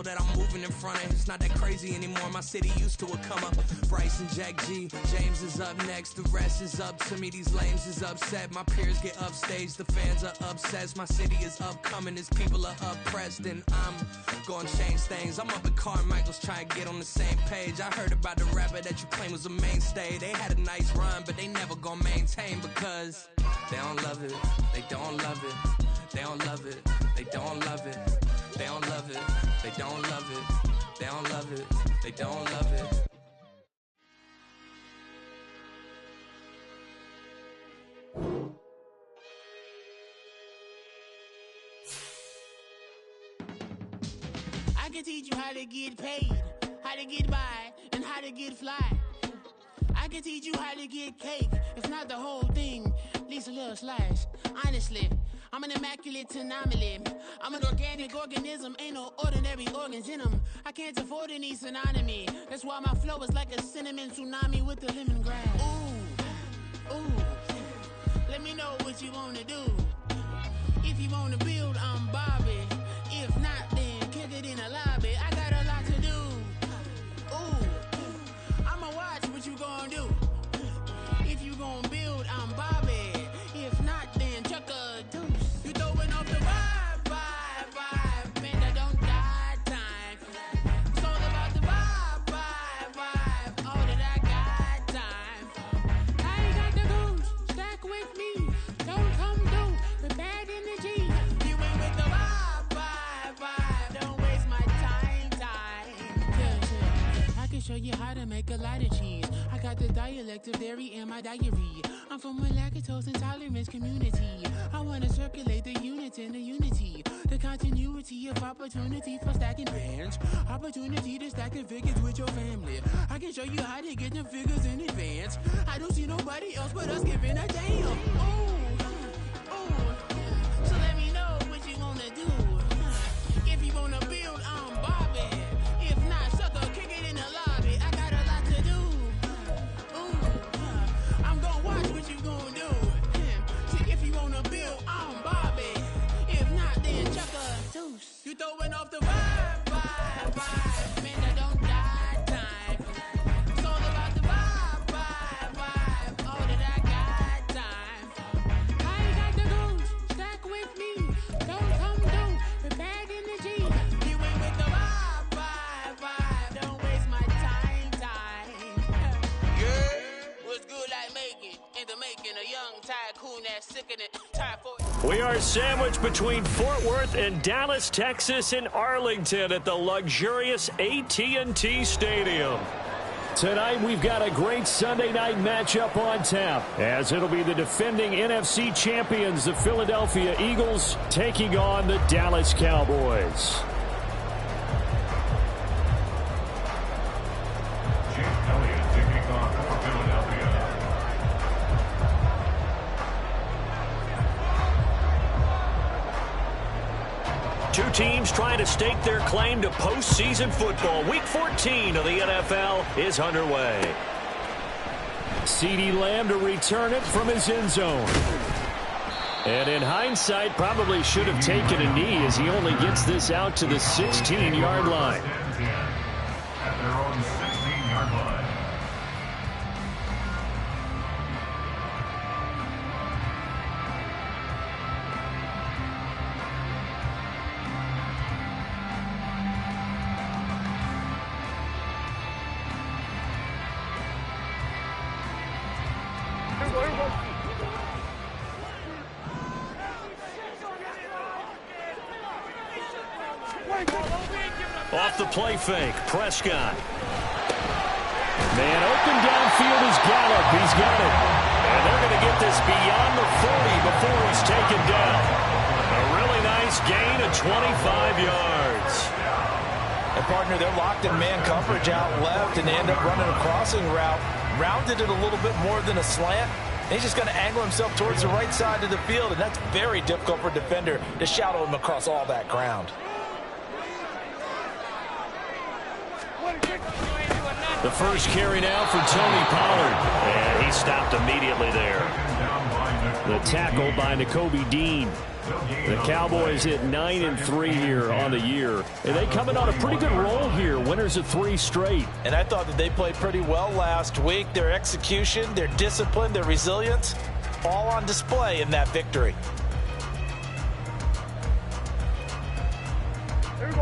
that I'm moving in front of. It's not that crazy anymore. My city used to a come up. Bryce and Jack G, James is up next. The rest is up to me. These lames is upset. My peers get upstaged. The fans are obsessed. My city is upcoming. His people are oppressed, and I'm gonna change things. I'm up at Carmichael's trying to get on the same page. I heard about the rapper that you claim was a mainstay. They had a nice run, but they never gonna maintain because they don't love it. They don't love it. They don't love it. They don't love it. They don't love it. They don't love it. They don't love it. They don't love it. I can teach you how to get paid, how to get by, and how to get fly. I can teach you how to get cake, if not the whole thing, at least a little slice. Honestly, I'm an immaculate anomaly. I'm an organic organism, ain't no ordinary organs in them. I can't afford any synonymy. That's why my flow is like a cinnamon tsunami with the lemongrass. Ooh, ooh, let me know what you wanna do. If you wanna build, I'm Bobby. If not, then kick it in the lobby. I got a lot to do. Ooh, I'ma watch what you gonna do. If you gonna build, I'm Bobby. If not, then chuck a deuce. You throwing off the vibe, man, I don't die time. It's all about the vibe, all that I got time. I ain't got the goose, stack with me. Don't come through with bad energy. You ain't with the vibe, don't waste my time. Yeah. I can show you how to make a lot of cheese. I got the dialect of dairy in my diary. I'm from a lactose intolerance community. I wanna circulate the unity and the unity. The continuity of opportunity for stacking bands. Opportunity to stack the figures with your family. I can show you how to get them figures in advance. I don't see nobody else but us giving a damn. Ooh, so let me know what you wanna do. If you wanna build, I'm Bobby. If not, sucker, kick it in the lobby. I got a lot to do. I'm gonna watch what you gonna do. See, if you wanna build, I'm Bobby. If not, then chuck a deuce. You throwing off the vibe, man, I don't die time. It's all about the vibe, all that I got time. I ain't got the goose, stack with me. Don't come through with bad energy. You ain't with the vibe, don't waste my time. Yeah, what's good like making, in the making, a young tycoon that's sick in it, tired for it. We are sandwiched between Fort Worth and Dallas, Texas, and Arlington at the luxurious AT&T Stadium. Tonight, we've got a great Sunday night matchup on tap, as it'll be the defending NFC champions, the Philadelphia Eagles, taking on the Dallas Cowboys. Two teams trying to stake their claim to postseason football. Week 14 of the NFL is underway. CeeDee Lamb to return it from his end zone. And in hindsight, probably should have taken a knee as he only gets this out to the 16-yard line. At their own 16-yard line. Off the play fake, Prescott. Man open downfield is Gallup. He's got it. And they're going to get this beyond the 40 before he's taken down. A really nice gain of 25 yards. And partner, they're locked in man coverage out left, and they end up running a crossing route. Rounded it a little bit more than a slant. He's just going to angle himself towards the right side of the field, and that's very difficult for a defender to shadow him across all that ground. The first carry now for Tony Pollard. And he stopped immediately there. Down by The tackle by Nakobe Dean. The Cowboys at 9-3 here on the year. And they coming on a pretty good roll here. Winners of 3 straight. And I thought that they played pretty well last week. Their execution, their discipline, their resilience, all on display in that victory.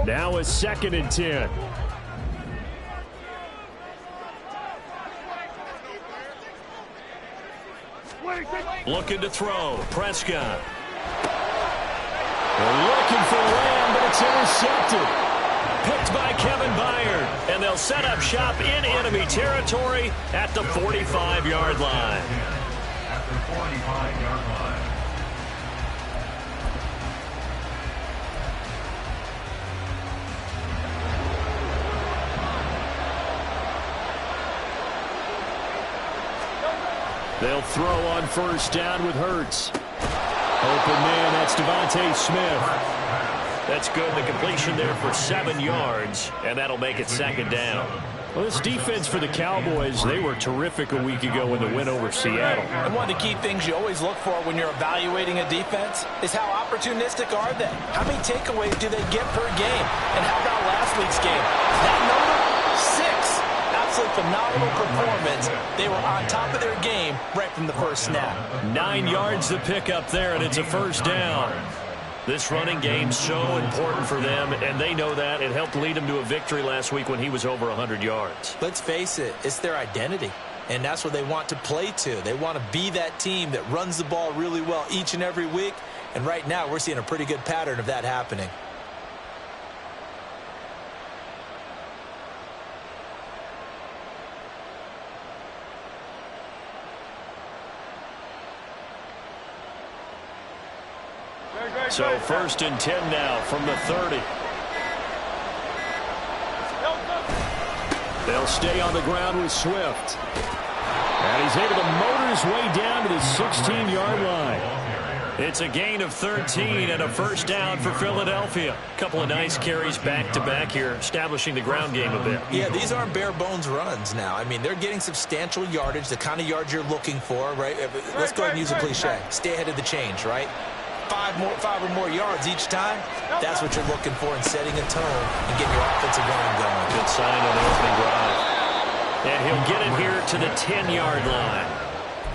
Now it's 2nd and 10. Looking to throw. Prescott. They're looking for Lamb, but it's intercepted. Picked by Kevin Byard. And they'll set up shop in enemy territory at the 45-yard line. At the 45-yard line. They'll throw on 1st down with Hurts. Open man, that's Devontae Smith. That's good. The completion there for 7 yards, and that'll make it 2nd down. Well, this defense for the Cowboys, they were terrific a week ago in the win over Seattle. And one of the key things you always look for when you're evaluating a defense is how opportunistic are they? How many takeaways do they get per game? And how about last week's game? That number, 6. Absolutely phenomenal performance. They were on top of their game right from the first snap. 9 yards to pick up there, and it's a 1st down. This running game's so important for them, and they know that. It helped lead them to a victory last week when he was over 100 yards. Let's face it, it's their identity, and that's what they want to play to. They want to be that team that runs the ball really well each and every week, and right now we're seeing a pretty good pattern of that happening. So 1st and 10 now from the 30. They'll stay on the ground with Swift. And he's able to motor his way down to the 16-yard line. It's a gain of 13 and a 1st down for Philadelphia. A couple of nice carries back-to-back here, establishing the ground game a bit. Yeah, these aren't bare-bones runs now. I mean, they're getting substantial yardage, the kind of yards you're looking for, right? Let's go ahead and use a cliche. Stay ahead of the change, right? 5 or more yards each time, that's what you're looking for in setting a tone and getting your offensive line going. Good sign on the opening drive. And he'll get it here to the 10-yard line.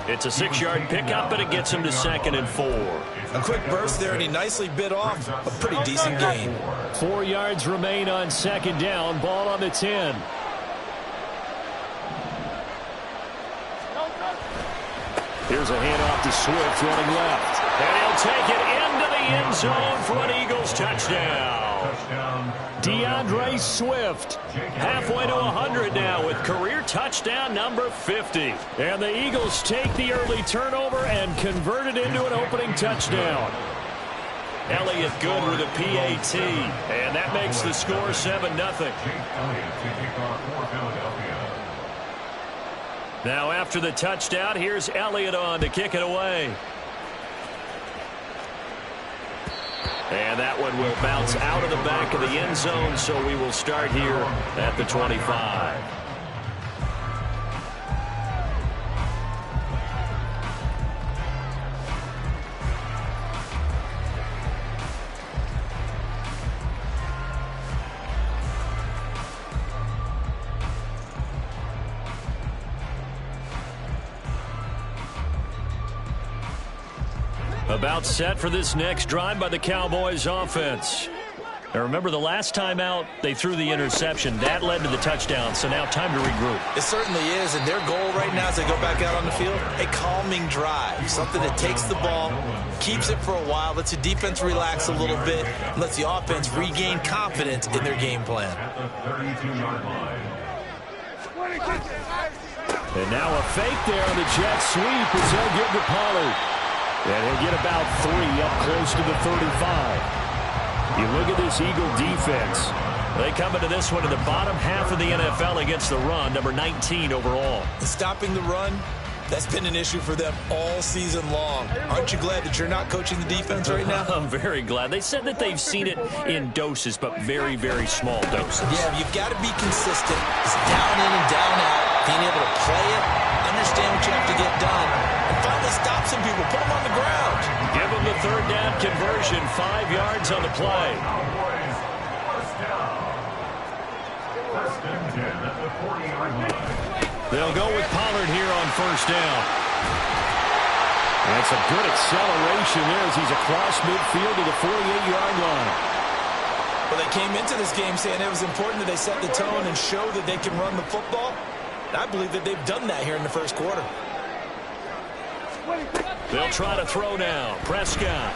It's a 6-yard pickup, but it gets him to 2nd and 4. A quick burst there, and he nicely bit off a pretty decent gain. 4 yards remain on 2nd down. Ball on the 10. Here's a handoff to Swift running left. And he'll take it into the end zone for an Eagles touchdown. DeAndre Swift halfway to 100 now with career touchdown number 50. And the Eagles take the early turnover and convert it into an opening touchdown. Elliott good with a PAT. And that makes the score 7-0. Now after the touchdown, here's Elliott on to kick it away. And that one will bounce out of the back of the end zone, so we will start here at the 25. About set for this next drive by the Cowboys offense. Now remember, the last time out, they threw the interception. That led to the touchdown, so now time to regroup. It certainly is, and their goal right now as they go back out on the field, a calming drive, something that takes the ball, keeps it for a while, lets the defense relax a little bit, and lets the offense regain confidence in their game plan. And now a fake there on the jet sweep as they'll get to Pollard. And he'll get about 3 up close to the 35. You look at this Eagle defense. They come into this one in the bottom half of the NFL against the run, number 19 overall. Stopping the run, that's been an issue for them all season long. Aren't you glad that you're not coaching the defense right now? I'm very glad. They said that they've seen it in doses, but very, very small doses. Yeah, you've got to be consistent. It's down in and down out. Being able to play it, understand what you have to get done, and finally stop some people, put them on the ground. Give them the third down conversion, 5 yards on the play. Cowboys, first down. First and 10 at the 40-yard line. They'll go with Pollard here on first down. That's a good acceleration there as he's across midfield to the 48-yard line. Well, they came into this game saying it was important that they set the tone and show that they can run the football. And I believe that they've done that here in the first quarter. They'll try to throw now. Prescott.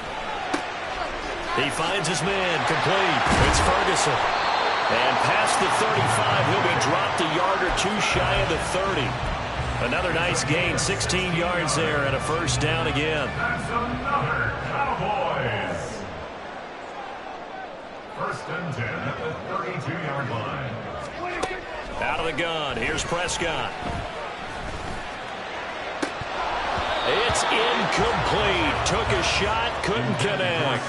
He finds his man. Complete. It's Ferguson. And past the 35, he'll be dropped a yard or two shy of the 30. Another nice gain, 16 yards there and a first down again. That's another Cowboys. First and 10 at the 32-yard line. Out of the gun. Here's Prescott. It's incomplete. Took a shot, couldn't connect.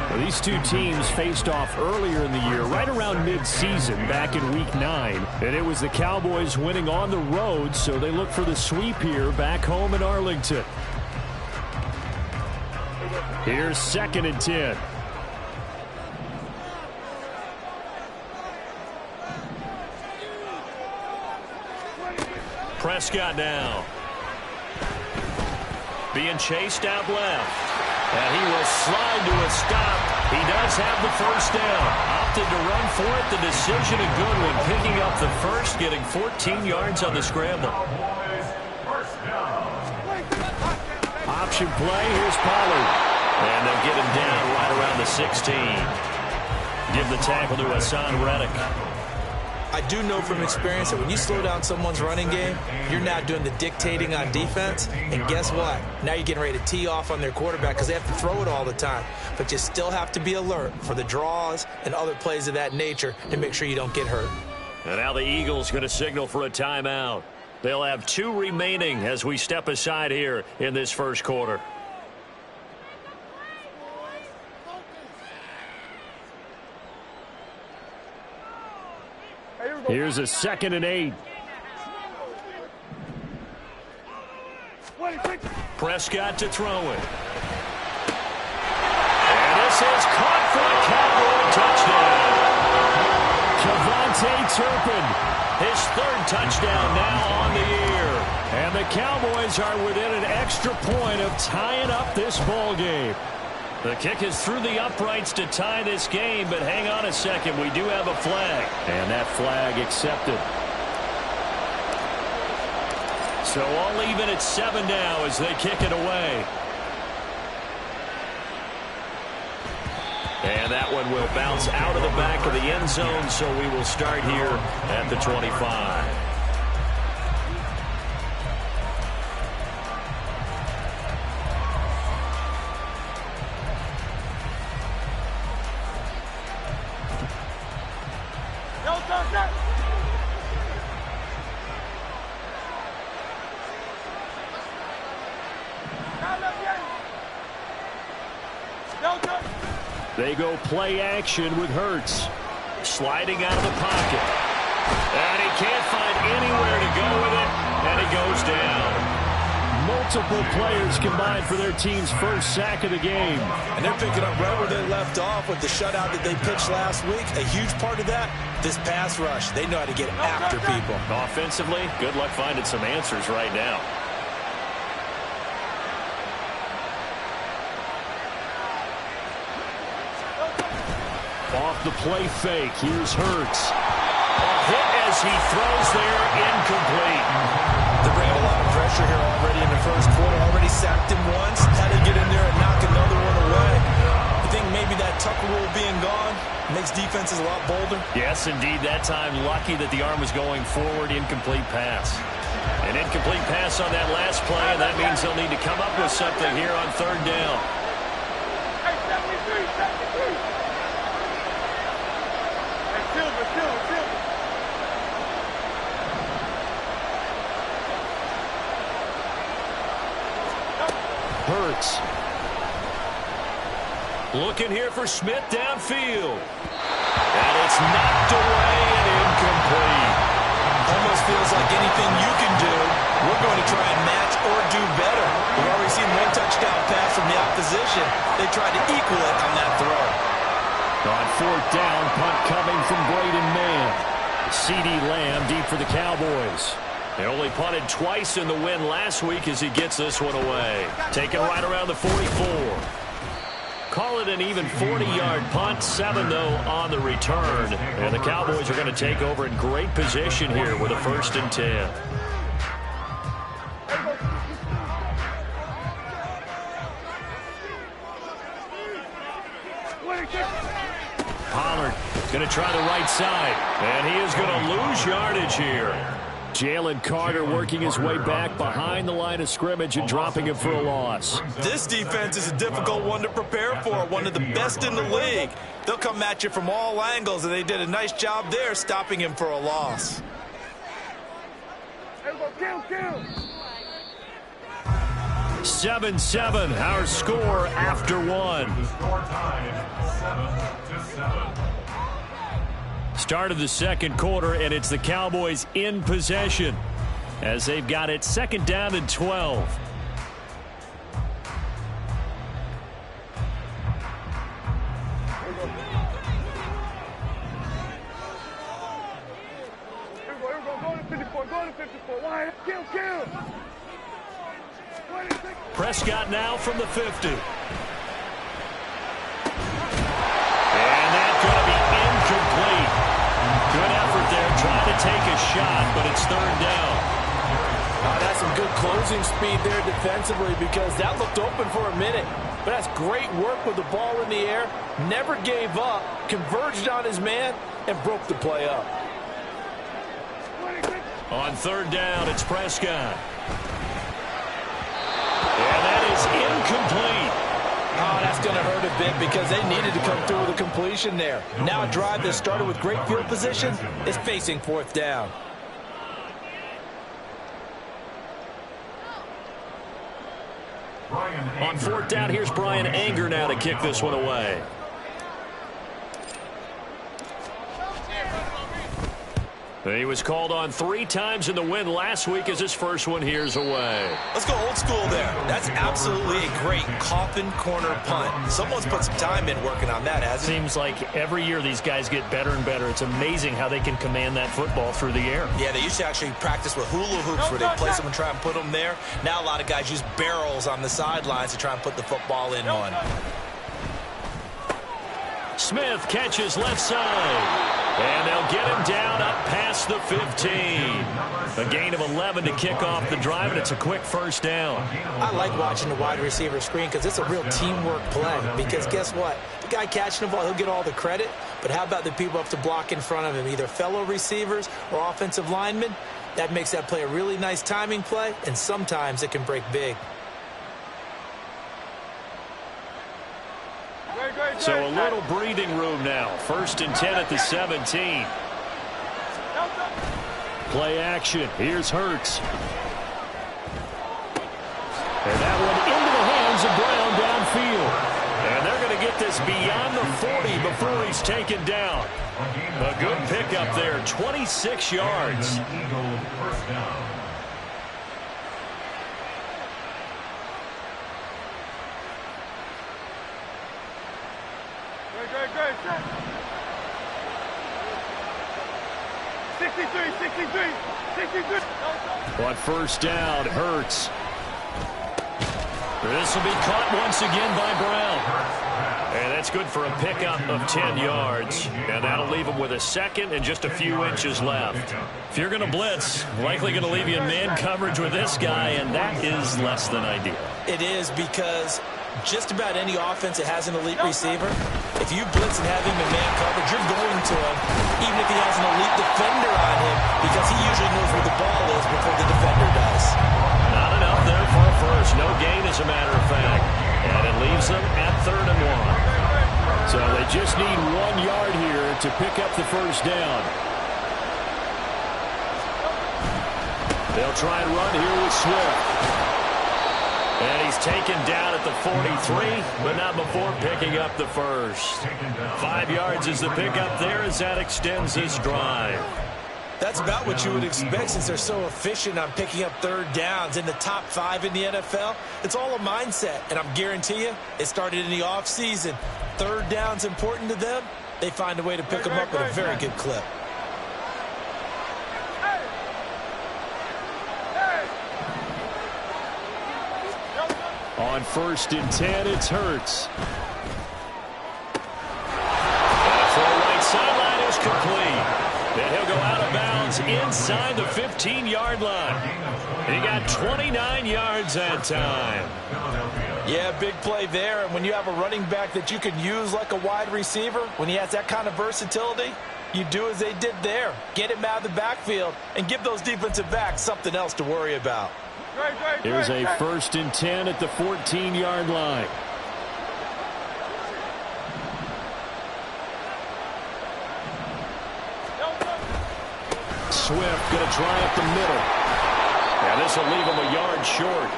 Well, these two teams faced off earlier in the year, right around mid-season, back in Week 9. And it was the Cowboys winning on the road, so they look for the sweep here back home in Arlington. Here's 2nd and 10. Prescott now. Being chased out left. And he will slide to a stop. He does have the first down. Opted to run for it. The decision a good one. Picking up the first, getting 14 yards on the scramble. Option play. Here's Pollard. And they'll get him down right around the 16. Give the tackle to Hassan Reddick. I do know from experience that when you slow down someone's running game, you're now doing the dictating on defense. And guess what? Now you're getting ready to tee off on their quarterback because they have to throw it all the time. But you still have to be alert for the draws and other plays of that nature to make sure you don't get hurt. And now the Eagles going to signal for a timeout. They'll have 2 remaining as we step aside here in this first quarter. Here's a 2nd and 8. Prescott to throw it. And this is caught for a Cowboy touchdown. Kevontae Turpin. His 3rd touchdown now on the year. And the Cowboys are within an extra point of tying up this ball game. The kick is through the uprights to tie this game, but hang on a second. We do have a flag. And that flag accepted. So all even at 7 now as they kick it away. And that one will bounce out of the back of the end zone, so we will start here at the 25. They go play action with Hurts. Sliding out of the pocket. And he can't find anywhere to go with it, and he goes down. Multiple players combined for their team's first sack of the game. And they're picking up right where they left off with the shutout that they pitched last week. A huge part of that, this pass rush. They know how to get after people. Offensively, good luck finding some answers right now. Off the play fake, here's Hurts. A hit as he throws there, incomplete. They bring a lot of pressure here already in the first quarter. Already sacked him once. Had to get in there and knock another one away. I think maybe that Tucker rule being gone makes defenses a lot bolder. Yes, indeed. That time, lucky that the arm was going forward. Incomplete pass. An incomplete pass on that last play, and that means they'll need to come up with something here on 3rd down. Hey, 73. Hurts. Looking here for Smith downfield. And it's knocked away and incomplete. Almost feels like anything you can do we're going to try and match or do better. We've already seen one touchdown pass from the opposition. They tried to equal it on that throw. On fourth down, punt coming from Braden Mann. C.D. Lamb deep for the Cowboys. They only punted twice in the win last week as he gets this one away. Taken right around the 44. Call it an even 40-yard punt, 7 though on the return. And the Cowboys are going to take over in great position here with a 1st and 10. Pollard going to try the right side, and he is going to lose yardage here. Jalen Carter working his way back behind the line of scrimmage and dropping him for a loss. This defense is a difficult one to prepare for, one of the best in the league. They'll come at you from all angles, and they did a nice job there stopping him for a loss. 7-7, our score after one. Score time, 7-7. Start of the second quarter, and it's the Cowboys in possession as they've got it 2nd down and 12. Prescott now from the 50. And that's going to be incomplete. Good effort there, trying to take a shot, but it's 3rd down. That's some good closing speed there defensively because that looked open for a minute. But that's great work with the ball in the air. Never gave up, converged on his man, and broke the play up. On 3rd down, it's Prescott. And that is incomplete. Oh, that's going to hurt a bit because they needed to come through with a completion there. Now a drive that started with great field position is facing 4th down. On 4th down, here's Brian Anger now to kick this one away. He was called on 3 times in the win last week as his first one here's away. Let's go old school there. That's absolutely a great coffin corner punt. Someone's put some time in working on that, hasn't it? Seems like every year these guys get better and better. It's amazing how they can command that football through the air. Yeah, they used to actually practice with hula hoops where they place them and try and put them there. Now a lot of guys use barrels on the sidelines to try and put the football in one. Smith catches left side. And they'll get him down up past the 15. A gain of 11 to kick off the drive, and it's a quick 1st down. I like watching the wide receiver screen because it's a real teamwork play. Because guess what? The guy catching the ball, he'll get all the credit. But how about the people up to block in front of him, either fellow receivers or offensive linemen? That makes that play a really nice timing play, and sometimes it can break big. So a little breathing room now. 1st and 10 at the 17. Play action. Here's Hurts. And that one into the hands of Brown downfield. And they're going to get this beyond the 40 before he's taken down. A good pickup there. 26 yards. Eagle 1st down. Great. 63. On 1st down, Hurts. This will be caught once again by Brown. And that's good for a pickup of 10 yards. And that'll leave him with a 2nd and just a few inches left. If you're going to blitz, likely going to leave you in man coverage with this guy, and that is less than ideal. It is because just about any offense that has an elite receiver, if you blitz and have him in man coverage, you're going to him, even if he has an elite defender on him, because he usually knows where the ball is before the defender does. Not enough there for a first. No gain, as a matter of fact. And it leaves them at 3rd and 1. So they just need 1 yard here to pick up the 1st down. They'll try and run here with Swift. And he's taken down at the 43, but not before picking up the 1st. 5 yards is the pickup there as that extends this drive. That's about what you would expect since they're so efficient on picking up third downs. In the top 5 in the NFL, it's all a mindset. And I'm guarantee you, it started in the offseason. Third down's important to them. They find a way to pick them up at a very good clip. On 1st and 10, it's Hurts. Throw right sideline is complete. And he'll go out of bounds inside the 15-yard line. He got 29 yards that time. Yeah, big play there. And when you have a running back that you can use like a wide receiver, when he has that kind of versatility, you do as they did there. Get him out of the backfield and give those defensive backs something else to worry about. Here's a 1st and 10 at the 14-yard line. Swift going to try up the middle. And this will leave him a yard short.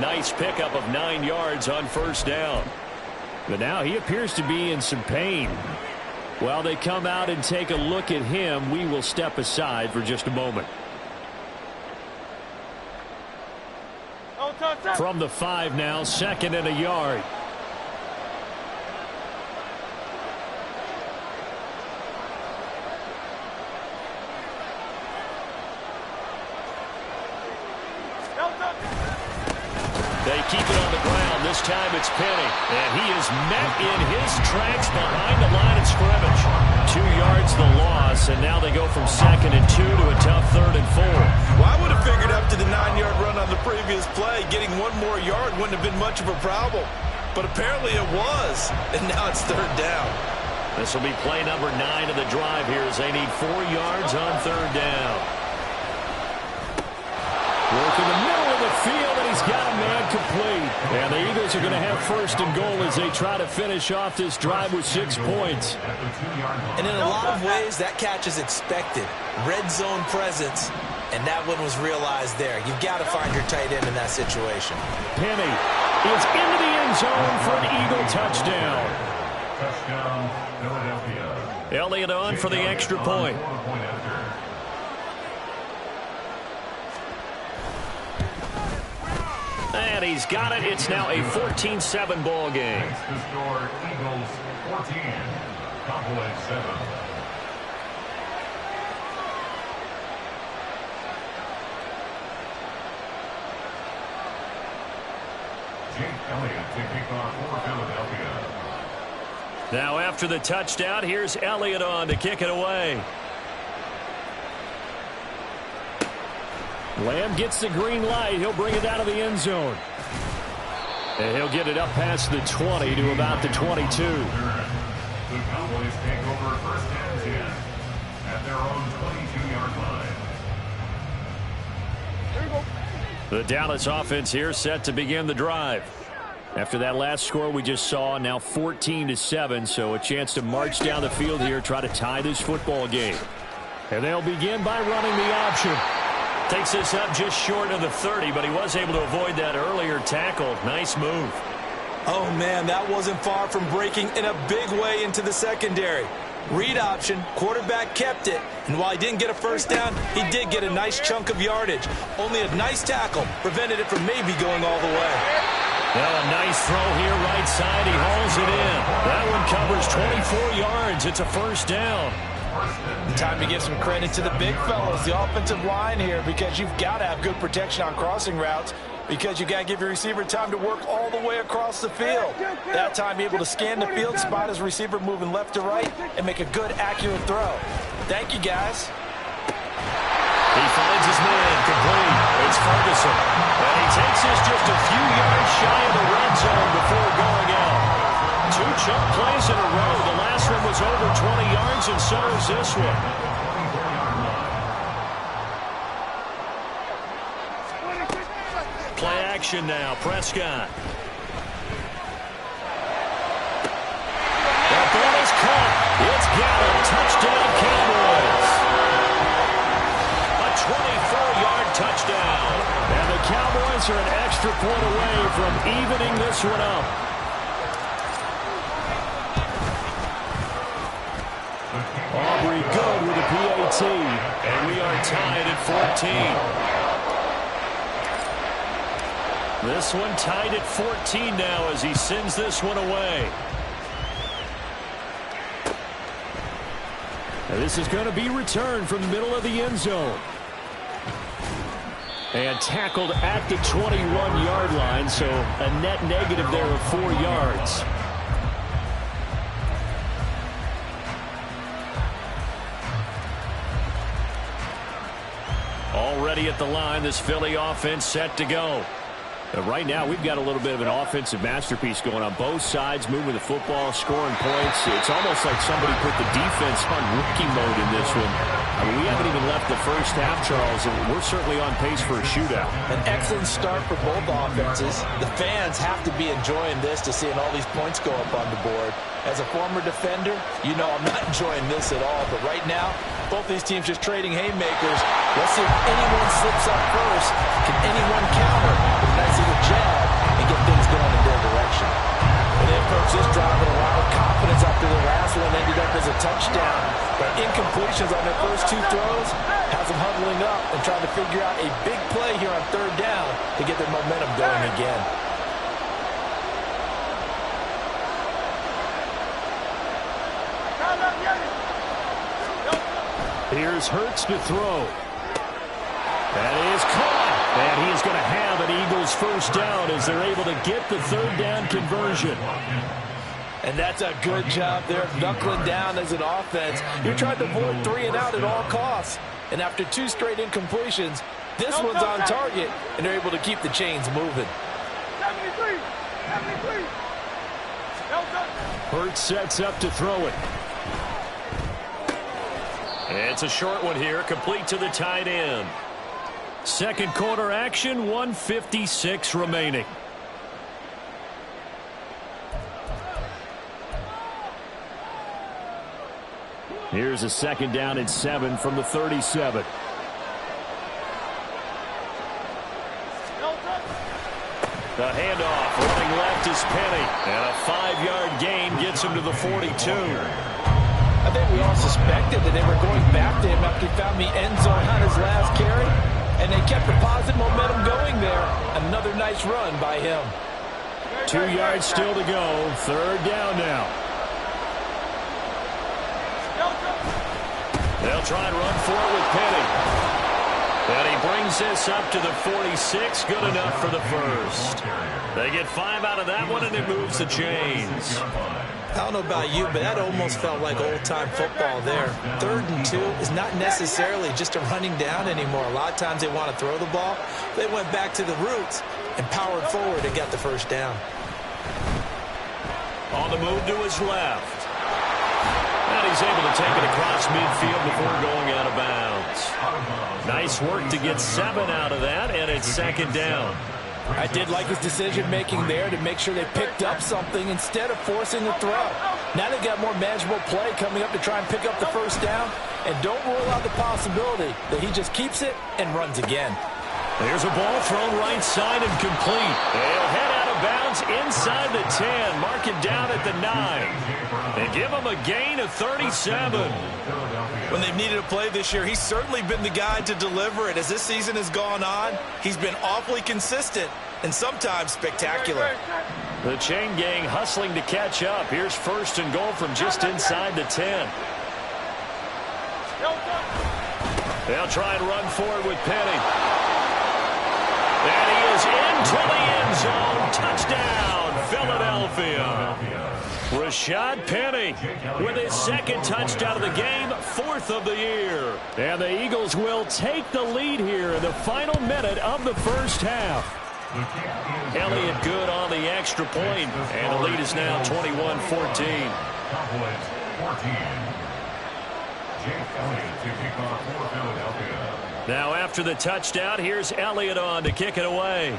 Nice pickup of 9 yards on 1st down. But now he appears to be in some pain. While they come out and take a look at him, we will step aside for just a moment. From the 5 now, 2nd and a yard. They keep it on the ground. This time it's Penny. And he is met in his tracks behind the line of scrimmage. 2 yards the loss, and now they go from 2nd and 2 to a tough 3rd and 4. Well, I would have figured up to the 9-yard run on the previous play. Getting 1 more yard wouldn't have been much of a problem. But apparently it was. And now it's 3rd down. This will be play number 9 of the drive here as they need 4 yards on 3rd down. Work in the middle of the field, and he's got a man complete. And the Eagles are going to have 1st and goal as they try to finish off this drive with 6 points. And in a lot of ways, that catch is expected. Red zone presence, and that one was realized there. You've got to find your tight end in that situation. Penny is into the end zone for an Eagle touchdown. Touchdown, Philadelphia. Elliott on for the extra point. And he's got it. It's now a 14-7 ball game. Next to score, Eagles 14, Cowboys 7. Jake Elliott to kick off for Philadelphia. Now after the touchdown, here's Elliott on to kick it away. Lamb gets the green light. He'll bring it out of the end zone. And he'll get it up past the 20 to about the 22. The Cowboys take over 1st and 10 at their own 22-yard line. The Dallas offense here set to begin the drive. After that last score we just saw, now 14-7, so a chance to march down the field here, try to tie this football game. And they'll begin by running the option. Takes this up just short of the 30, but he was able to avoid that earlier tackle. Nice move. Oh, man, that wasn't far from breaking in a big way into the secondary. Read option, quarterback kept it, and while he didn't get a 1st down, he did get a nice chunk of yardage. Only a nice tackle prevented it from maybe going all the way. Well, a nice throw here, right side. He hauls it in. That one covers 24 yards. It's a 1st down. Time to give some credit to the big fellas, the offensive line here, because you've got to have good protection on crossing routes, because you got to give your receiver time to work all the way across the field. That time able to scan the field, spot his receiver moving left to right, and make a good, accurate throw. Thank you, guys. He finds his man complete. It's Ferguson. And he takes this just a few yards shy of the red zone before going out. 2 chunk plays in a row. The last one was over 20 yards, and so is this one. Play action now. Prescott. That ball is caught. It's Gallup. Touchdown, Cowboys. A 24-yard touchdown. And the Cowboys are an extra point away from evening this one up. Aubrey good with a PAT. And we are 14. This one tied at 14 now as he sends this one away. And this is going to be returned from the middle of the end zone. And tackled at the 21-yard line, so a net negative there of 4 yards. Already at the line, this Philly offense set to go. Right now, we've got a little bit of an offensive masterpiece going on both sides, moving the football, scoring points. It's almost like somebody put the defense on rookie mode in this one. I mean, we haven't even left the first half, Charles, and we're certainly on pace for a shootout. An excellent start for both offenses. The fans have to be enjoying this to seeing all these points go up on the board. As a former defender, you know I'm not enjoying this at all. But right now, both these teams just trading haymakers. Let's see if anyone slips up first. Can anyone counter with a nice little jab and get things going in their direction? And they approach this drive with a lot of confidence after the last one ended up as a touchdown. But incompletions on their first 2 throws has them huddling up and trying to figure out a big play here on 3rd down to get their momentum going again. Here's Hurts to throw. That is caught. And he is going to have an Eagles first down as they're able to get the 3rd down conversion. And that's a good job there, knuckling down as an offense. You're trying to avoid 3 and out at all costs. And after 2 straight incompletions, this one's on target, and they're able to keep the chains moving. 73. Hurts sets up to throw it. It's a short one here, complete to the tight end. Second quarter action, 1:56 remaining. Here's a 2nd down and 7 from the 37. The handoff, running left is Penny, and a 5-yard gain gets him to the 42. I think we all suspected that they were going back to him after he found the end zone on his last carry, and they kept the positive momentum going there. Another nice run by him. 2 yards still to go. 3rd down now. They'll try and run for it with Penny. And he brings this up to the 46. Good enough for the first. They get 5 out of that one, and it moves the chains. I don't know about you, but that almost felt like old-time football there. 3rd and 2 is not necessarily just a running down anymore. A lot of times they want to throw the ball. They went back to the roots and powered forward and got the first down. On the move to his left. And he's able to take it across midfield before going out of bounds. Nice work to get 7 out of that, and it's 2nd down. I did like his decision-making there to make sure they picked up something instead of forcing the throw. Now they've got more manageable play coming up to try and pick up the first down. And don't rule out the possibility that he just keeps it and runs again. There's a ball thrown right side and complete. They'll head out of bounds inside the 10. Mark him down at the 9. And give him a gain of 37. When they've needed a play this year, he's certainly been the guy to deliver it. As this season has gone on, he's been awfully consistent and sometimes spectacular. The chain gang hustling to catch up. Here's 1st and goal from just inside the 10. They'll try and run forward with Penny. And he is into the end zone. Touchdown, Philadelphia. Rashad Penny with his 2nd touchdown of the game, 4th of the year. And the Eagles will take the lead here in the final minute of the first half. Elliott good on the extra point, and the lead is now 21-14. Cowboys 14. Jake Elliott to kick off for Philadelphia. Now after the touchdown, here's Elliott on to kick it away.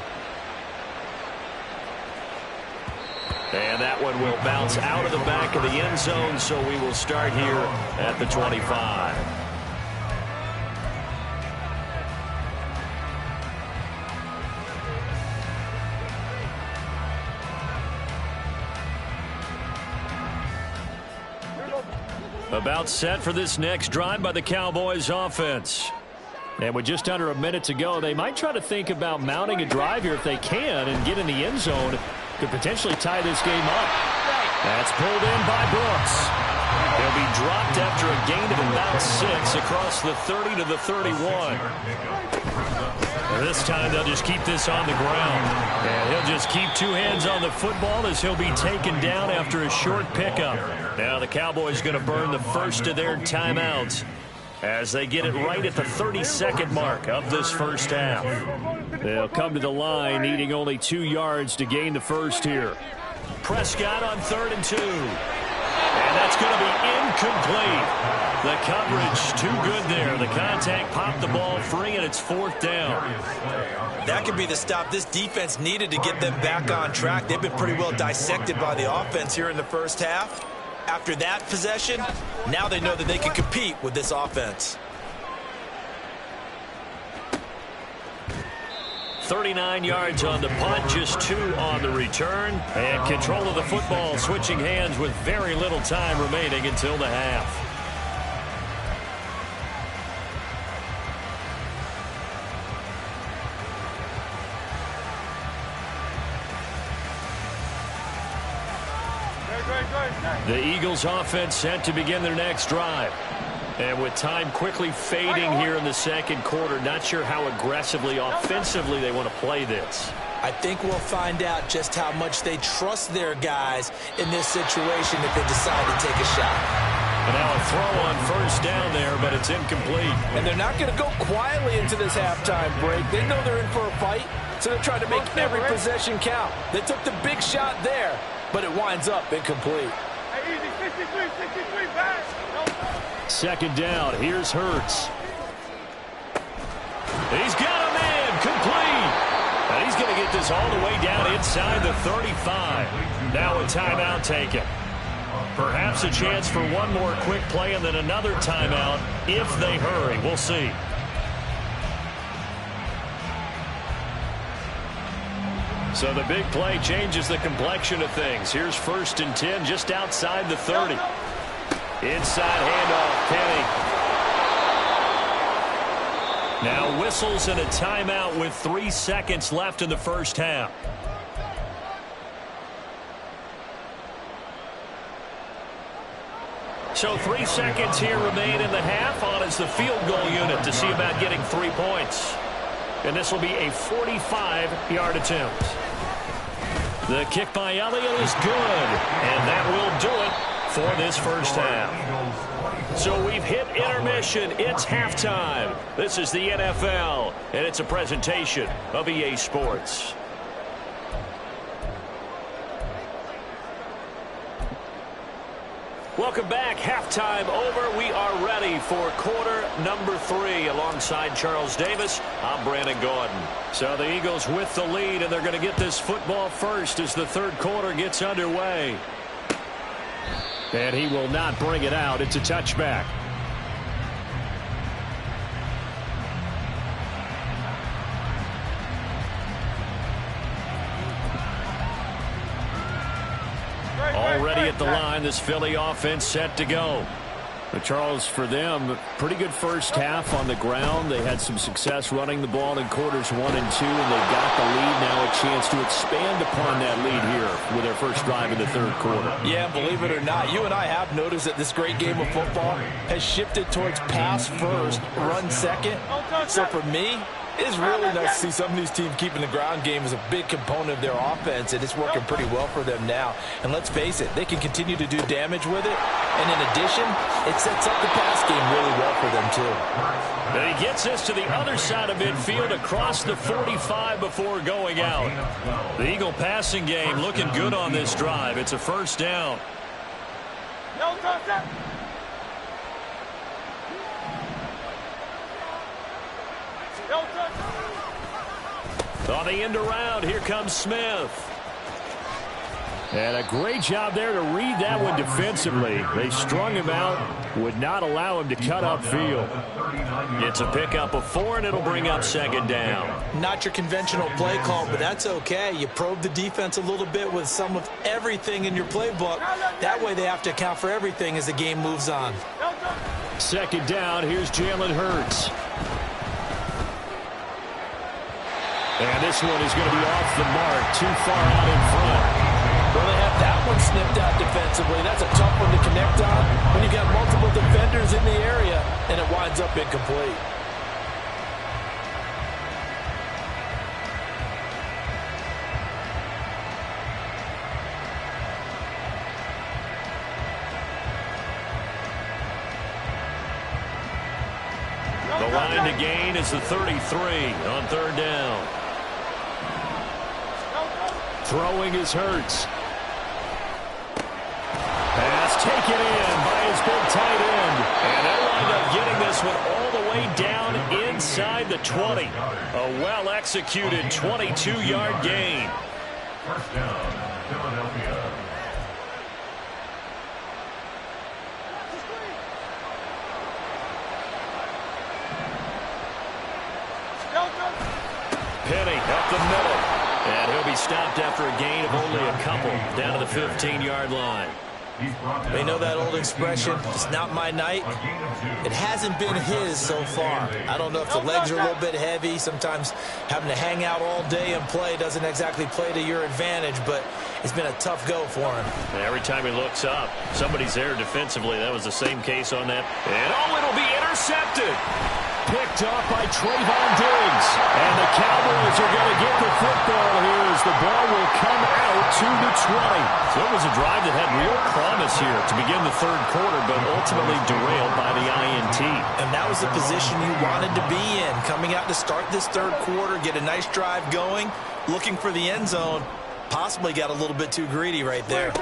And that one will bounce out of the back of the end zone, so we will start here at the 25. About set for this next drive by the Cowboys offense. And with just under a minute to go, they might try to think about mounting a drive here if they can and get in the end zone. Could potentially tie this game up. That's pulled in by Brooks. He'll be dropped after a gain of about 6 across the 30 to the 31. This time they'll just keep this on the ground. And he'll just keep 2 hands on the football as he'll be taken down after a short pickup. Now the Cowboys going to burn the first of their timeouts as they get it right at the 32nd mark of this first half. They'll come to the line needing only 2 yards to gain the first here. Prescott on 3rd and 2. And that's going to be incomplete. The coverage too good there. The contact popped the ball free, and it's 4th down. That could be the stop this defense needed to get them back on track. They've been pretty well dissected by the offense here in the first half. After that possession, now they know that they can compete with this offense. 39 yards on the punt, just 2 on the return. And control of the football, switching hands with very little time remaining until the half. The Eagles offense set to begin their next drive. And with time quickly fading here in the second quarter, not sure how aggressively, offensively they want to play this. I think we'll find out just how much they trust their guys in this situation if they decide to take a shot. And now a throw on 1st down there, but it's incomplete. And they're not going to go quietly into this halftime break. They know they're in for a fight, so they're trying to make every possession count. They took the big shot there, but it winds up incomplete. Hey, easy, 63, pass. 2nd down, here's Hurts. He's got a man, complete. And he's going to get this all the way down inside the 35. Now a timeout taken. Perhaps a chance for one more quick play and then another timeout if they hurry. We'll see. So the big play changes the complexion of things. Here's 1st and 10 just outside the 30. Inside handoff, Penny. Now whistles and a timeout with 3 seconds left in the first half. So 3 seconds here remain in the half. On is the field goal unit to see about getting 3 points. And this will be a 45-yard attempt. The kick by Elliott is good. And that will do it for this first half. So we've hit intermission. It's halftime. This is the NFL, and it's a presentation of EA Sports. Welcome back. Halftime over. We are ready for quarter number 3. Alongside Charles Davis, I'm Brandon Gordon. So the Eagles with the lead, and they're going to get this football first as the 3rd quarter gets underway. And he will not bring it out. It's a touchback. Already at the line, this Philly offense set to go. But Charles, for them, pretty good first half on the ground. They had some success running the ball in quarters 1 and 2, and they got the lead. Now a chance to expand upon that lead here with their first drive in the 3rd quarter. Yeah, believe it or not, you and I have noticed that this great game of football has shifted towards pass first, run second. So for me, it's really nice to see some of these teams keeping the ground game as a big component of their offense, and it's working pretty well for them now. And let's face it, they can continue to do damage with it. And in addition, it sets up the pass game really well for them, too. And he gets this to the other side of midfield across the 45 before going out. The Eagle passing game looking good on this drive. It's a 1st down. No contact. On the end around, here comes Smith. And a great job there to read that one defensively. They strung him out, would not allow him to cut upfield. It's a pickup of 4, and it'll bring up 2nd down. Not your conventional play call, but that's okay. You probe the defense a little bit with some of everything in your playbook. That way they have to account for everything as the game moves on. 2nd down, here's Jalen Hurts. And this one is going to be off the mark, too far out in front. Well, they have that one snipped out defensively. That's a tough one to connect on when you got multiple defenders in the area, and it winds up incomplete. The line to gain is the 33 on third down. Throwing is Hurts. Pass taken in by his big tight end. And they'll wind up getting this one all the way down inside the 20. A well-executed 22-yard gain. First down, Philadelphia. Penny up the middle. And he'll be stopped after a gain of only a couple down to the 15-yard line. They know that old expression, it's not my night. It hasn't been his so far. I don't know if the legs are a little bit heavy. Sometimes having to hang out all day and play doesn't exactly play to your advantage, but it's been a tough go for him. Every time he looks up, somebody's there defensively. That was the same case on that. And it'll be intercepted. Picked off by Trayvon Diggs. And the Cowboys are going to get the football here as the ball will come out to the 20. So it was a drive that had real promise here to begin the third quarter, but ultimately derailed by the INT. And that was the position you wanted to be in. Coming out to start this third quarter, get a nice drive going, looking for the end zone. Possibly got a little bit too greedy right there.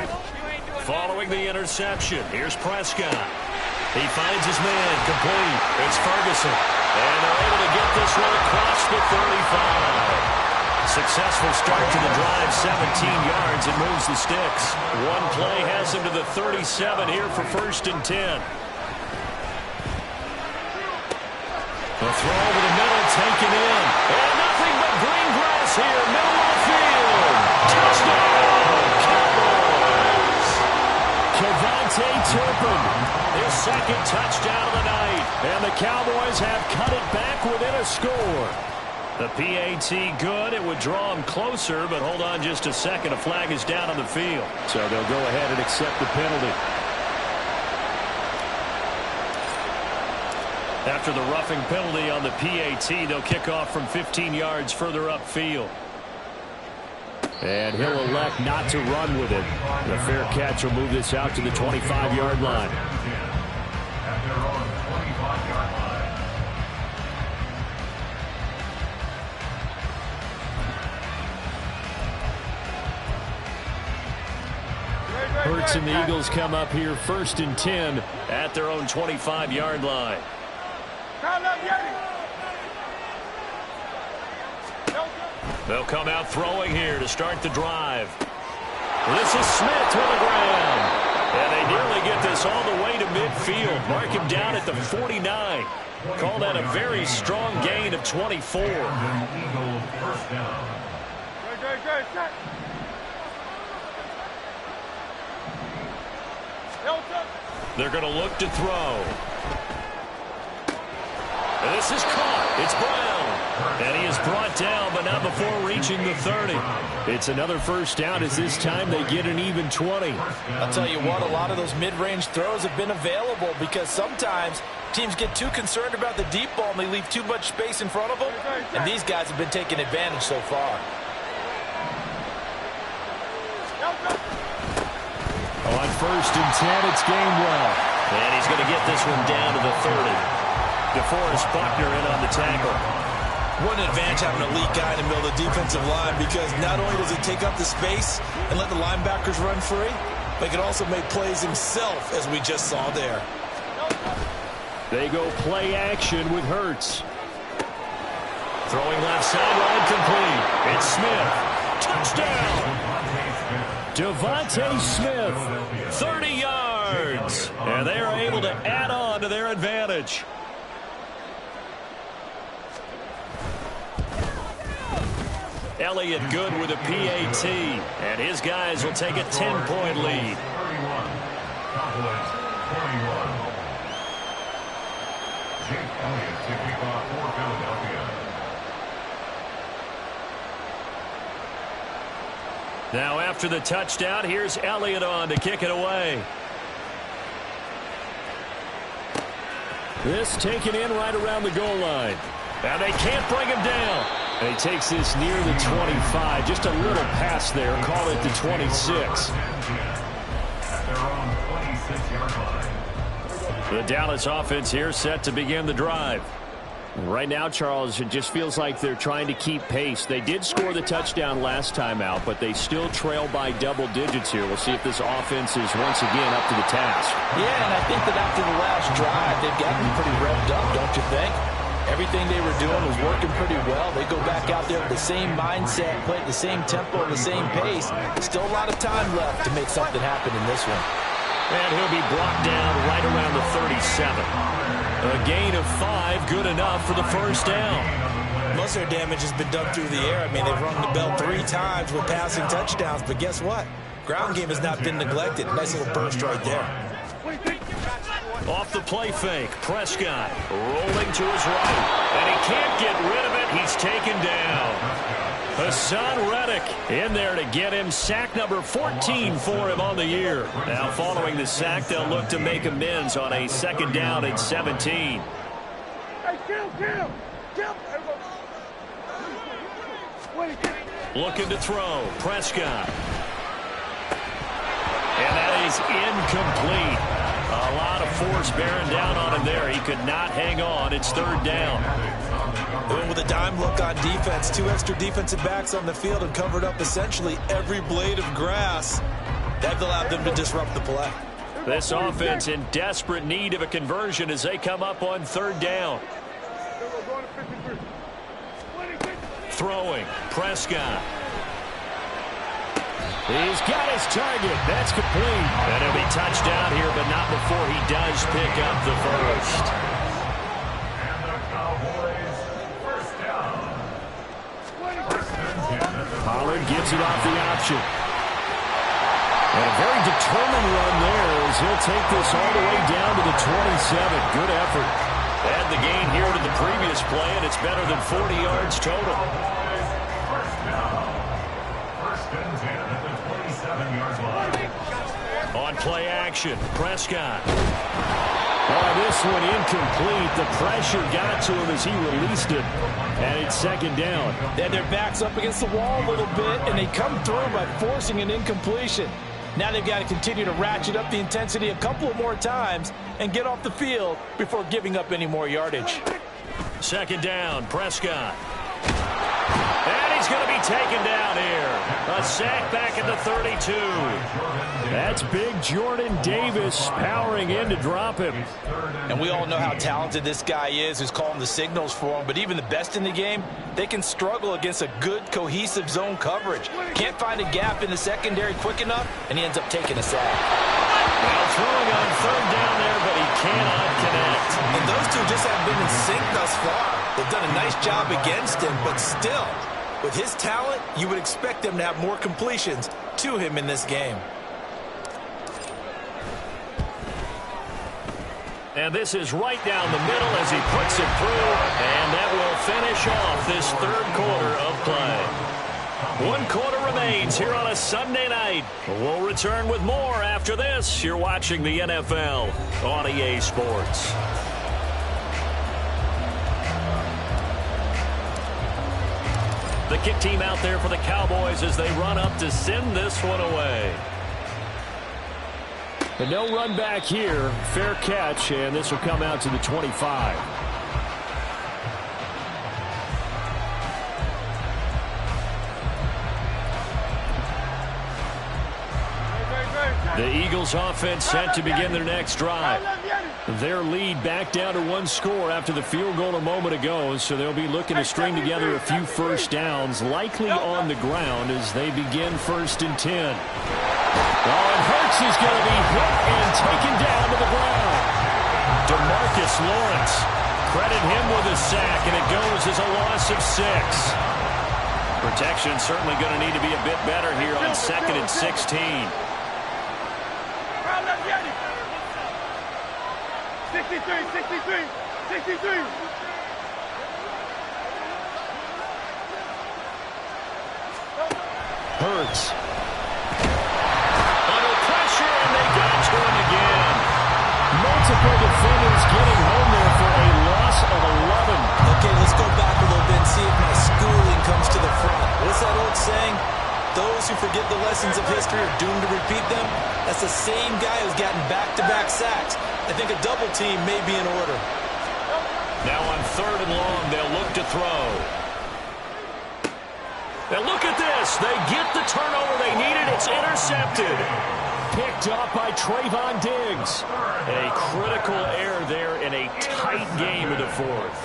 Following the interception, here's Prescott. He finds his man, complete. It's Ferguson. And they're able to get this one across the 35. Successful start to the drive, 17 yards, and moves the sticks. One play has him to the 37 here for 1st and 10. The throw over the middle, taken in. And nothing but green grass here, middle of the field. Touchdown, Cowboys! Kevontae Turpin, his second touchdown of the night. And the Cowboys have cut it back within a score. The PAT good. It would draw him closer, but hold on just a second. A flag is down on the field. So they'll go ahead and accept the penalty. After the roughing penalty on the PAT, they'll kick off from 15 yards further upfield. And he'll elect not to run with it. The fair catch will move this out to the 25-yard line. At their own 25-yard line. Hurts and the Eagles come up here 1st and 10 at their own 25-yard line. They'll come out throwing here to start the drive. This is Smith to the ground. And they nearly get this all the way to midfield. Mark him down at the 49. Call that a very strong gain of 24. Eagles first down. They're going to look to throw. And this is caught. It's Brown. And he is brought down, but not before reaching the 30. It's another first down as this time they get an even 20. I'll tell you what, a lot of those mid-range throws have been available because sometimes teams get too concerned about the deep ball and they leave too much space in front of them. And these guys have been taking advantage so far. On 1st and 10, it's Gainwell. And he's going to get this one down to the 30. DeForest Buckner in on the tackle. What an advantage having an elite guy in the middle of the defensive line, because not only does he take up the space and let the linebackers run free, but he can also make plays himself, as we just saw there. They go play action with Hurts. Throwing left sideline complete. It's Smith. Touchdown! Devontae Smith, 30 yards. And they are able to add on to their advantage. Elliott good with a PAT. And his guys will take a 10-point lead. 31. Cowboys 41. Jake Elliott to kick off for Philadelphia. Now after the touchdown, here's Elliott on to kick it away. This taken in right around the goal line. And they can't bring him down. And he takes this near the 25. Just a little pass there. Call it the 26. At their own 26-yard line. The Dallas offense here set to begin the drive. Right now, Charles, it just feels like they're trying to keep pace. They did score the touchdown last time out, but they still trail by double digits here. We'll see if this offense is once again up to the task. Yeah, and I think that after the last drive, they've gotten pretty revved up, don't you think? Everything they were doing was working pretty well. They go back out there with the same mindset, play at the same tempo, and the same pace. Still a lot of time left to make something happen in this one. And he'll be brought down right around the 37. A gain of 5, good enough for the first down. Most of their damage has been done through the air. I mean, they've rung the bell 3 times with passing touchdowns, but guess what? Ground game has not been neglected. Nice little burst right there. Off the play fake, Prescott rolling to his right, and he can't get rid of it. He's taken down. Hassan Reddick in there to get him. Sack number 14 for him on the year. Now following the sack, they'll look to make amends on a 2nd down and 17. Hey, kill. Looking to throw, Prescott. And that is incomplete. A lot of force bearing down on him there. He could not hang on. It's 3rd down. And with a dime look on defense, 2 extra defensive backs on the field and covered up essentially every blade of grass. That allowed them to disrupt the play. This offense in desperate need of a conversion as they come up on 3rd down. Throwing, Prescott. He's got his target. That's complete. And he'll be touchdown here, but not before he does pick up the first. And the Cowboys, first down. Pollard gets it off the option. And a very determined run there as he'll take this all the way down to the 27. Good effort. Add the gain here to the previous play, and it's better than 40 yards total. First down. 1st and 10 at the 27-yard line. On play action, Prescott. Oh, this one incomplete. The pressure got to him as he released it. And it's 2nd down. They had their backs up against the wall a little bit, and they come through by forcing an incompletion. Now they've got to continue to ratchet up the intensity a couple of more times and get off the field before giving up any more yardage. 2nd down, Prescott. And he's going to be taken down here. A sack back at the 32. That's big Jordan Davis powering in to drop him. And we all know how talented this guy is who's calling the signals for him. But even the best in the game, they can struggle against a good, cohesive zone coverage. Can't find a gap in the secondary quick enough, and he ends up taking a sack. Well, throwing on 3rd down there, but he cannot connect. And those two just haven't been in sync thus far. They've done a nice job against him, but still, with his talent, you would expect them to have more completions to him in this game. And this is right down the middle as he puts it through, and that will finish off this 3rd quarter of play. 1 quarter remains here on a Sunday night. We'll return with more after this. You're watching the NFL on EA Sports. The kick team out there for the Cowboys as they run up to send this one away. But no run back here. Fair catch, and this will come out to the 25. The Eagles offense set to begin their next drive. Their lead back down to 1 score after the field goal a moment ago, so they'll be looking to string together a few first downs, likely on the ground as they begin 1st and 10. Oh, and Hurts is going to be hit and taken down to the ground. DeMarcus Lawrence, credit him with a sack, and it goes as a loss of 6. Protection certainly going to need to be a bit better here on 2nd and 16. 63. Hurts Eagles getting home there for a loss of 11. Okay, let's go back a little bit and see if my schooling comes to the front. What's that old saying? Those who forget the lessons of history are doomed to repeat them. That's the same guy who's gotten back-to-back sacks. I think a double team may be in order. Now on 3rd and long, they'll look to throw. And look at this. They get the turnover they needed. It's intercepted. Picked up by Trayvon Diggs. A critical error there in a tight game in the 4th.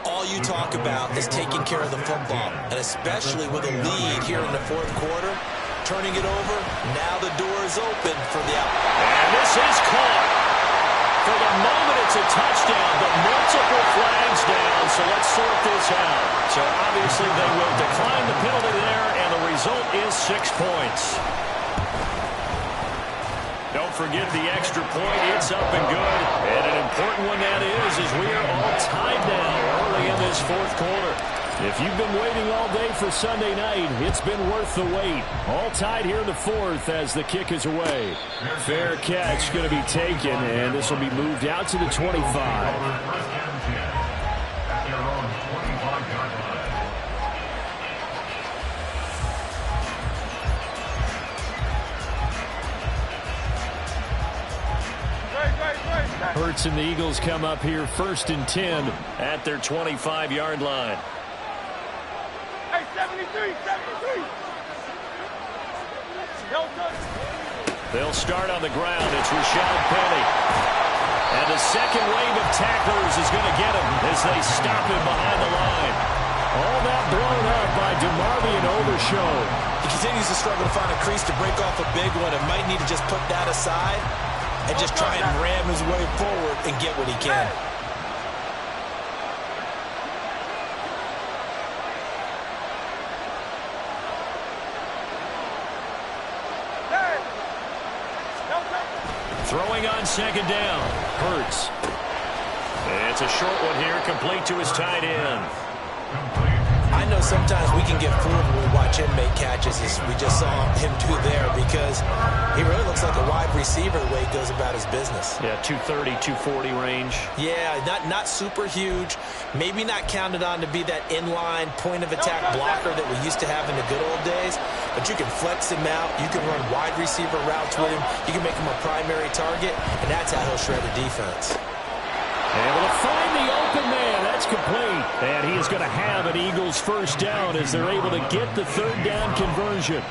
All you talk about is taking care of the football, and especially with a lead here in the 4th quarter, turning it over, now the door is open for the out. And this is caught. For the moment, it's a touchdown, but multiple flags down, so let's sort this out. So obviously they will decline the penalty there, and the result is 6 points. Don't forget the extra point. It's up and good. And an important one that is, as we are all tied now early in this 4th quarter. If you've been waiting all day for Sunday night, it's been worth the wait. All tied here in the 4th as the kick is away. Fair catch going to be taken, and this will be moved out to the 25. Hurts and the Eagles come up here 1st and 10 at their 25-yard line. Hey, 73, 73. They'll start on the ground. It's Rashad Penny. And the second wave of tacklers is going to get him as they stop him behind the line. All that blown up by DeMarvion Overshown. He continues to struggle to find a crease to break off a big one and might need to just put that aside and just try and ram his way forward and get what he can. Throwing on 2nd down. Hurts. It's a short one here, complete to his tight end. I know sometimes we can get fooled when we watch him make catches, as we just saw him do there, because he really looks like a wide receiver the way he goes about his business. Yeah, 230, 240 range. Yeah, not super huge. Maybe not counted on to be that inline point-of-attack blocker that we used to have in the good old days, but you can flex him out. You can run wide receiver routes with him. You can make him a primary target, and that's how he'll shred a defense. Able to find the open man. That's complete. And he is going to have an Eagles 1st down as they're able to get the 3rd down conversion.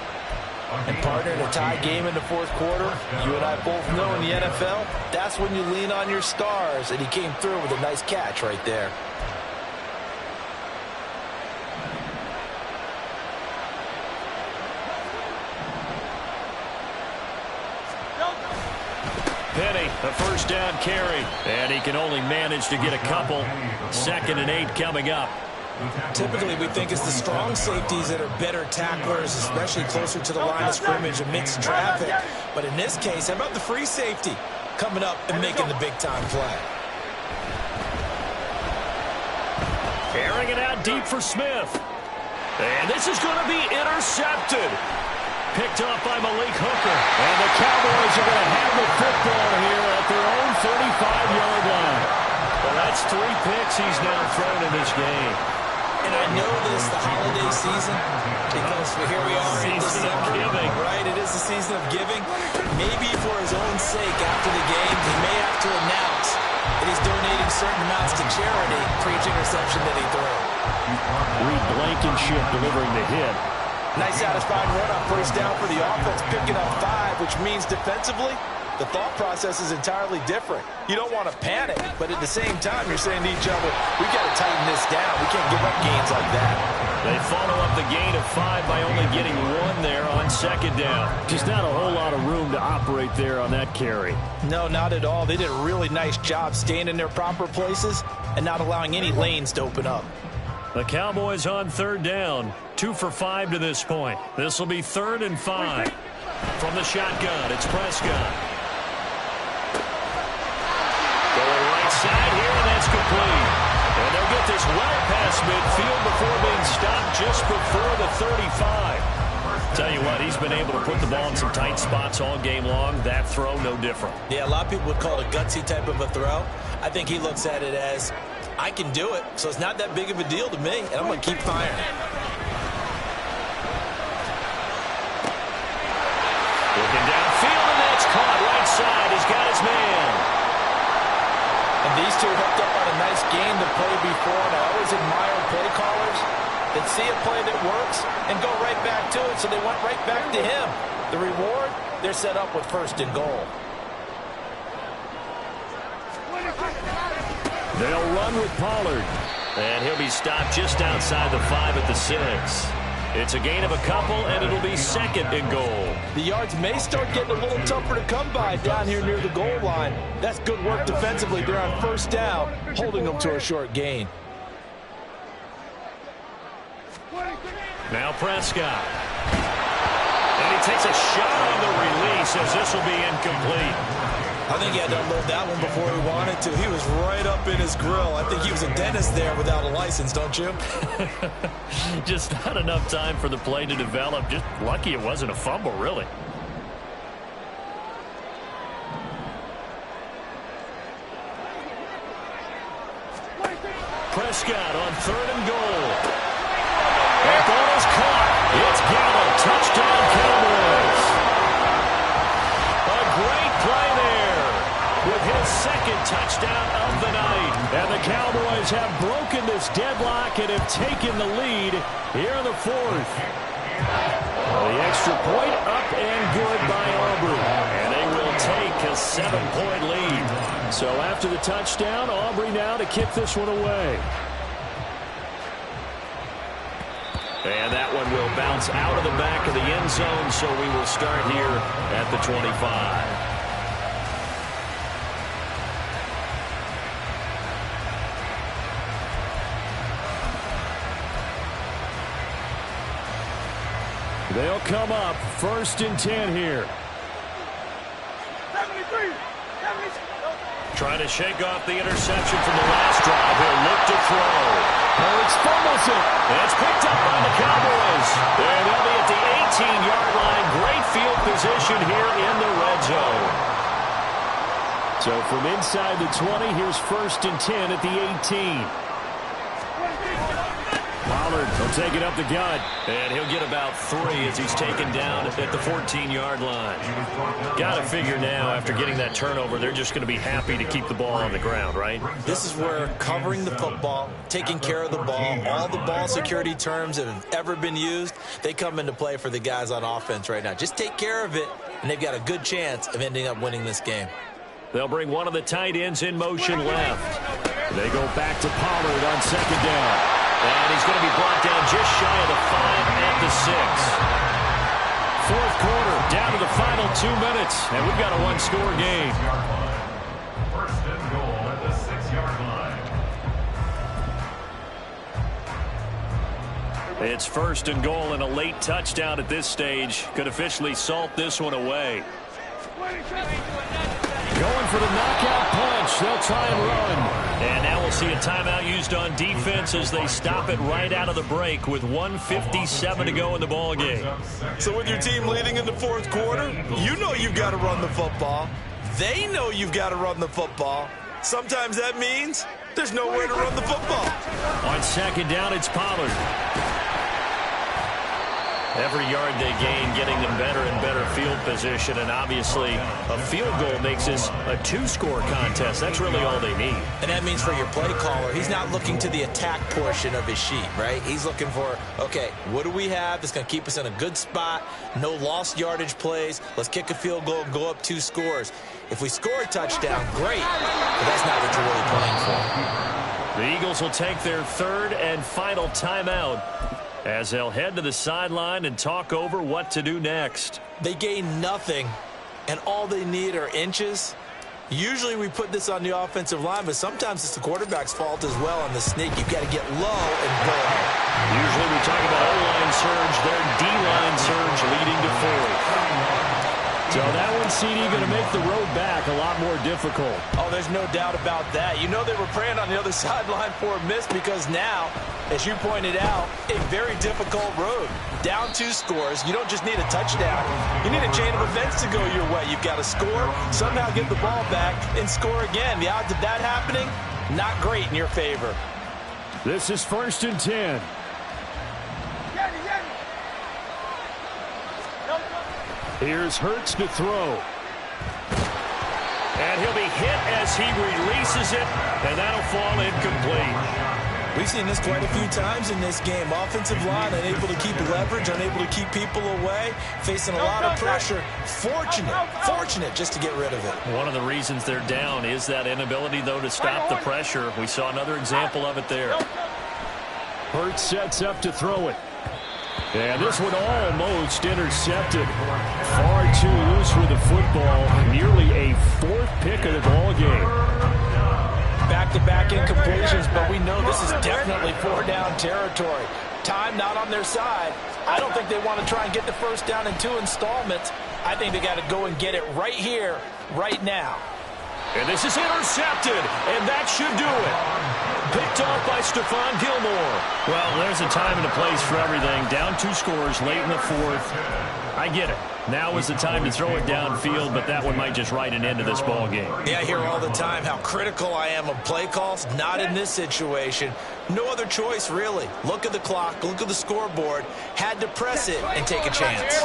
And partner, in a tie game in the 4th quarter, you and I both know in the NFL, that's when you lean on your stars. And he came through with a nice catch right there. Penny, a 1st down carry. And he can only manage to get a couple. 2nd and 8 coming up. Typically, we think it's the strong safeties that are better tacklers, especially closer to the line of scrimmage amidst traffic. But in this case, how about the free safety coming up and making the big-time play? Airing it out deep for Smith. And this is going to be intercepted. Picked off by Malik Hooker. And the Cowboys are going to have the football here at their own 35-yard line. Well, that's 3 picks he's now thrown in this game. And I know this, the holiday season, because here we are in December, right? It is the season of giving. Maybe for his own sake after the game, he may have to announce that he's donating certain amounts to charity for each interception that he throws. Reed Blankenship delivering the hit. Nice satisfying run on 1st down for the offense, picking up 5, which means defensively, the thought process is entirely different. You don't want to panic, but at the same time, you're saying to each other, we've got to tighten this down. We can't give up gains like that. They follow up the gain of 5 by only getting 1 there on 2nd down. Just not a whole lot of room to operate there on that carry. No, not at all. They did a really nice job staying in their proper places and not allowing any lanes to open up. The Cowboys on 3rd down. 2 for 5 to this point. This will be 3rd and 5. From the shotgun, it's Prescott. Going right side here, and that's complete. And they'll get this well past midfield before being stopped just before the 35. Tell you what, he's been able to put the ball in some tight spots all game long. That throw, no different. Yeah, a lot of people would call it a gutsy type of a throw. I think he looks at it as, I can do it, so it's not that big of a deal to me, and I'm going to keep firing. Looking downfield, and that's caught right side. He's got his man. And these two hooked up on a nice game to play before, and I always admire play callers that see a play that works and go right back to it, so they went right back to him. The reward, they're set up with 1st and goal. They'll run with Pollard. And he'll be stopped just outside the 5 at the 6. It's a gain of a couple, and it'll be 2nd and goal. The yards may start getting a little tougher to come by down here near the goal line. That's good work defensively. They're on 1st down, holding them to a short gain. Now Prescott. And he takes a shot on the release as this will be incomplete. I think he had to unload that one before he wanted to. He was right up in his grill. I think he was a dentist there without a license, don't you? Just not enough time for the play to develop. Just lucky it wasn't a fumble, really. Prescott on 3rd and goal. That ball is caught. It's Gallup. Touchdown, Cowboys. A great play there with his 2nd touchdown of the night. And the Cowboys have broken this deadlock and have taken the lead here in the 4th. The extra point up and good by Aubrey. And they will take a 7-point lead. So after the touchdown, Aubrey now to kick this one away. And that one will bounce out of the back of the end zone, so we will start here at the 25. They'll come up 1st and 10 here. 73. Trying to shake off the interception from the last drive. He'll look to throw. Hurts fumbles it. And it's picked up by the Cowboys. And they'll be at the 18-yard line. Great field position here in the red zone. So from inside the 20, here's 1st and 10 at the 18. Pollard will take it up the gut. And he'll get about 3 as he's taken down at the 14-yard line. Got to figure now, after getting that turnover, they're just going to be happy to keep the ball on the ground, right? This is where covering the football, taking care of the ball, all the ball security terms that have ever been used, they come into play for the guys on offense right now. Just take care of it, and they've got a good chance of ending up winning this game. They'll bring one of the tight ends in motion left. They go back to Pollard on 2nd down. And he's going to be brought down just shy of the 5 at the 6. 4th quarter, down to the final 2 minutes, and we've got a 1-score game. 1st and goal at the 6-yard line. It's 1st and goal, and a late touchdown at this stage could officially salt this one away. Going for the knockout punch. They'll try and run. And now we'll see a timeout used on defense as they stop it right out of the break with 1:57 to go in the ball game. So with your team leading in the 4th quarter, you know you've got to run the football. They know you've got to run the football. Sometimes that means there's nowhere to run the football. On 2nd down, it's Pollard. Every yard they gain, getting them better and better field position, and obviously a field goal makes this a 2-score contest. That's really all they need. And that means for your play caller, he's not looking to the attack portion of his sheet, right? He's looking for, okay, what do we have that's going to keep us in a good spot? No lost yardage plays. Let's kick a field goal and go up 2 scores. If we score a touchdown, great, but that's not what you're really playing for. The Eagles will take their 3rd and final timeout as they'll head to the sideline and talk over what to do next. They gain nothing, and all they need are inches. Usually we put this on the offensive line, but sometimes it's the quarterback's fault as well on the sneak. You've got to get low and go. Usually we talk about O-line surge, their D-line surge leading to 4th. So that one, CD, going to make the road back a lot more difficult. Oh, there's no doubt about that. You know they were praying on the other sideline for a miss because now, as you pointed out, a very difficult road. Down 2 scores. You don't just need a touchdown. You need a chain of events to go your way. You've got to score, somehow get the ball back, and score again. The odds of that happening, not great in your favor. This is 1st and 10. Here's Hurts to throw. And he'll be hit as he releases it, and that'll fall incomplete. We've seen this quite a few times in this game. Offensive line unable to keep leverage, unable to keep people away, facing a lot of pressure. Fortunate just to get rid of it. One of the reasons they're down is that inability, though, to stop the pressure. We saw another example of it there. Hurts sets up to throw it. And this one almost intercepted. Far too loose with the football. Nearly a 4th pick of the ball game. Back-to-back incompletions, but we know this is definitely 4-down territory. Time not on their side. I don't think they want to try and get the first down in 2 installments. I think they got to go and get it right here, right now. And this is intercepted, and that should do it. Picked off by Stephon Gilmore. Well, there's a time and a place for everything. Down 2 scores late in the 4th. I get it. Now is the time to throw it downfield, but that one might just write an end to this ball game. Yeah, I hear all the time how critical I am of play calls. Not in this situation. No other choice, really. Look at the clock. Look at the scoreboard. Had to press it and take a chance.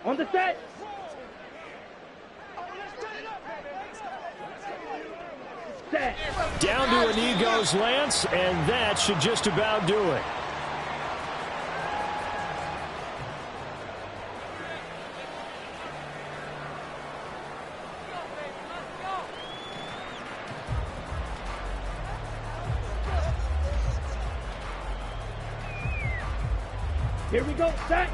On the set. Set. Down to a knee goes Lance, and that should just about do it. Here we go. Set.